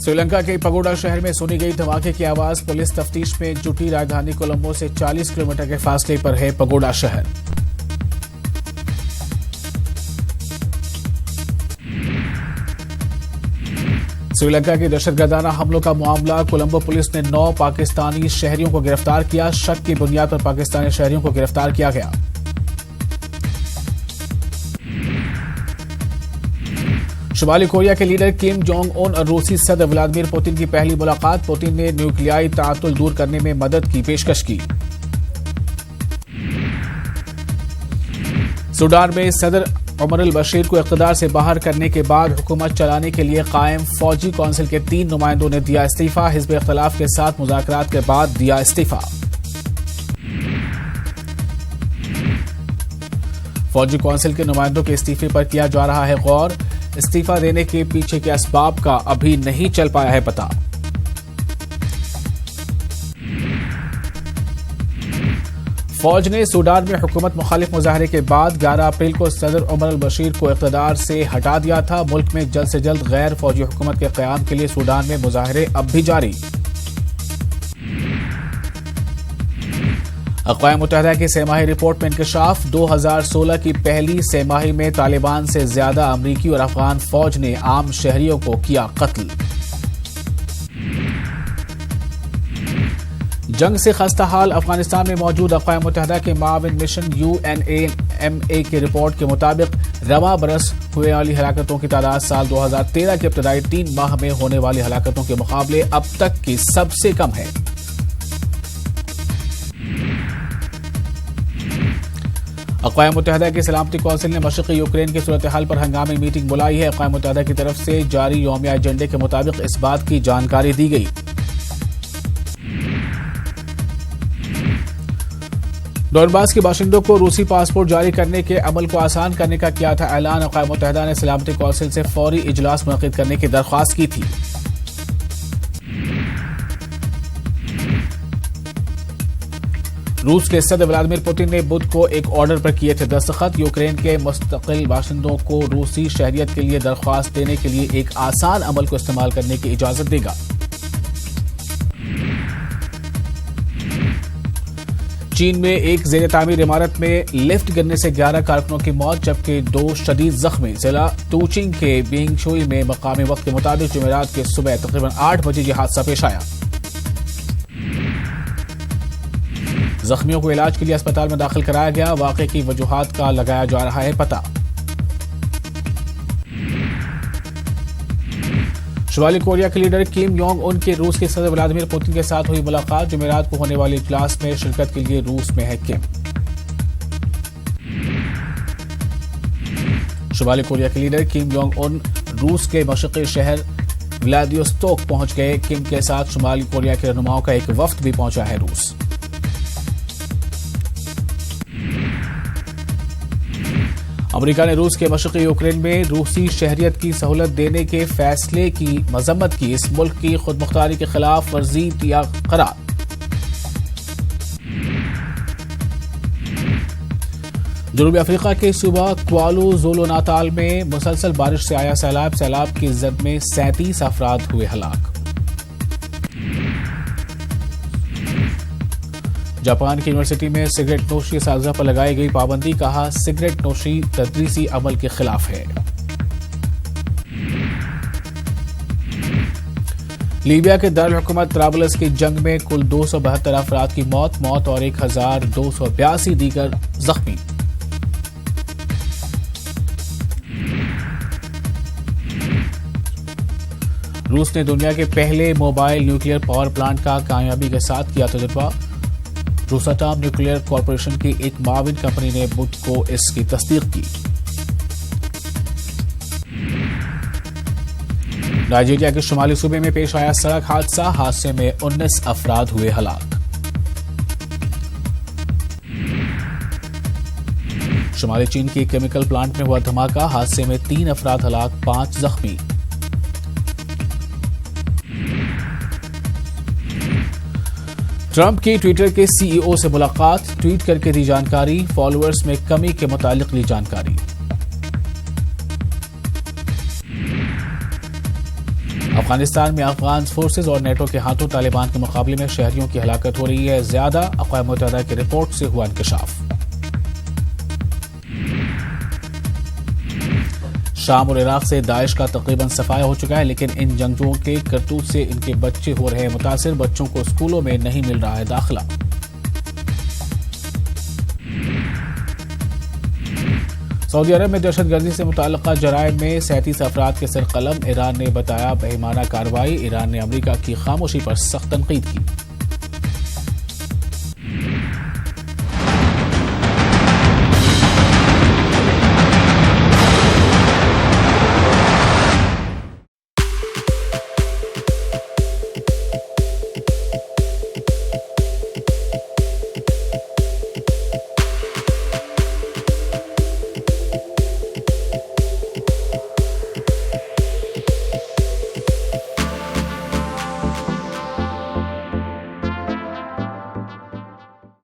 श्रीलंका के पगोडा शहर में सुनी गई धमाके की आवाज, पुलिस तफ्तीश में जुटी। राजधानी कोलंबो से 40 किलोमीटर के फासले पर है पगोडा शहर। श्रीलंका के दहशतगर्दाना हमलों का मामला, कोलंबो पुलिस ने 9 पाकिस्तानी शहरियों को गिरफ्तार किया। शक की बुनियाद पर पाकिस्तानी शहरियों को गिरफ्तार किया गया। शुमाली कोरिया के लीडर किम जोंग उन और रूसी सदर व्लादिमीर पुतिन की पहली मुलाकात। पुतिन ने न्यूक्लियाई तातुल दूर करने में मदद की पेशकश की। सूडान में सदर उमर अल बशीर को इख्तिदार से बाहर करने के बाद हुकूमत चलाने के लिए कायम फौजी काउंसिल के 3 नुमाइंदों ने दिया इस्तीफा। हिज़्ब इख्तिलाफ के साथ मुज़ाकरात के बाद दिया इस्तीफा। फौजी काउंसिल के नुमाइंदों के इस्तीफे पर किया जा रहा है गौर। इस्तीफा देने के पीछे के असबाब का अभी नहीं चल पाया है पता। फौज ने सूडान में हुकूमत मुखालिफ मुजाहरे के बाद 11 अप्रैल को सदर उमर अल बशीर को इख्तिदार से हटा दिया था। मुल्क में जल्द से जल्द गैर फौजी हुकूमत के क़याम के लिए सूडान में मुजाहरे अब भी जारी। अक़वाम मुत्तहिदा की सेमाही रिपोर्ट में इंकशाफ, 2016 की पहली सेमाही में तालिबान से ज्यादा अमरीकी और अफगान फौज ने आम शहरियों को किया कत्ल। जंग से खस्ता हाल अफगानिस्तान में मौजूद अक़वाम मुत्तहिदा के माविन मिशन UNAMA की रिपोर्ट के मुताबिक रवां बरस हुए वाली हलाकतों की तादाद साल 2013 के इब्तदाई 3 माह में होने वाली हलाकतों के मुकाबले अब तक की सबसे कम है। अक़वाम मुत्तहिदा की सलामती कौंसिल ने मशरक़ी यूक्रेन की सूरत हाल पर हंगामी मीटिंग बुलाई है। अक़वाम मुत्तहिदा की तरफ से जारी यौमिया एजेंडे के मुताबिक इस बात की जानकारी दी गई। डोनबास के बाशिंदों को रूसी पासपोर्ट जारी करने के अमल को आसान करने का किया था ऐलान। अक़वाम मुत्तहिदा ने सलामती कौंसिल से फौरी इजलास मुनक़िद करने की दरख्वास्त की थी। रूस के सदर व्लादिमीर पुतिन ने बुध को एक ऑर्डर पर किए थे दस्तखत। यूक्रेन के मुस्तकिल बाशिंदों को रूसी शहरियत के लिए दरख्वास्त देने के लिए एक आसान अमल को इस्तेमाल करने की इजाजत देगा। चीन में एक जेर तामीर इमारत में लिफ्ट गिरने से 11 कारकुनों की मौत जबकि 2 शदीद जख्मी। जिला तूचिंग के बिंगशुई में मकामी वक्त के मुताबिक जुमेरात के सुबह तकरीबन 8 बजे यह हादसा पेश आया। जख्मियों को इलाज के लिए अस्पताल में दाखिल कराया गया। वाक़े की वजूहात का लगाया जा रहा है पता। शुमाली कोरिया के लीडर किम जोंग उन के रूस के सदर व्लादिमीर पुतिन के साथ हुई मुलाकात। जुमेरात को होने वाली इजलास में शिरकत के लिए रूस में है किम। शुमाली कोरिया के लीडर किम जोंग उन रूस के मशरक़ी शहर व्लादिवोस्तोक पहुंच गए। किम के साथ शुमाली कोरिया के रहनुमाओं का एक वफ्द भी पहुंचा है रूस। अमेरिका ने रूस के मशरक़ी यूक्रेन में रूसी शहरियत की सहूलत देने के फैसले की मजम्मत की। इस मुल्क की खुदमुख्तारी के खिलाफ वर्जी दिया करार। जनूबी अफ्रीका के सूबा क्वाज़ुलु नाताल में मुसलसल बारिश से आया सैलाब। सैलाब की जद में 37 अफराद हुए हलाक। जापान की यूनिवर्सिटी में सिगरेट नोशी की साजिश पर लगाई गई पाबंदी। कहा, सिगरेट नोशी तदरीसी अमल के खिलाफ है। लीबिया के दारुल हुकूमत तराबलस की जंग में कुल 272 अफराद की मौत और 1282 दीगर जख्मी। रूस ने दुनिया के पहले मोबाइल न्यूक्लियर पावर प्लांट का कामयाबी के साथ किया तजुर्बा। रोसाटॉम न्यूक्लियर कॉरपोरेशन की एक माविन कंपनी ने बुध को इसकी तस्दीक की। नाइजीरिया के शुमाली सूबे में पेश आया सड़क हादसा। हादसे में 19 अफराद हुए हलाक। शुमाली चीन की केमिकल प्लांट में हुआ धमाका। हादसे में 3 अफराद हलाक, 5 जख्मी। ट्रंप की ट्विटर के CEO से मुलाकात। ट्वीट करके दी जानकारी। फॉलोअर्स में कमी के मुतालिक दी जानकारी। अफगानिस्तान में अफगान फोर्सेज और नेटो के हाथों तालिबान के मुकाबले में शहरियों की हलाकत हो रही है ज्यादा। अक़वाम मुत्तहिदा की रिपोर्ट से हुआ इंकशाफ। शाम और इराक से दाइश का तकरीबन सफाया हो चुका है, लेकिन इन जंगजुओं के करतूत से इनके बच्चे हो रहे हैं मुतासिर। बच्चों को स्कूलों में नहीं मिल रहा है दाखिला। सऊदी अरब में दहशतगर्दी से मुताल्लिक़ जराइम में 37 अफराद के सर कलम। ईरान ने बताया बेईमाना कार्रवाई। ईरान ने अमरीका की खामोशी पर सख्त तनकीद की।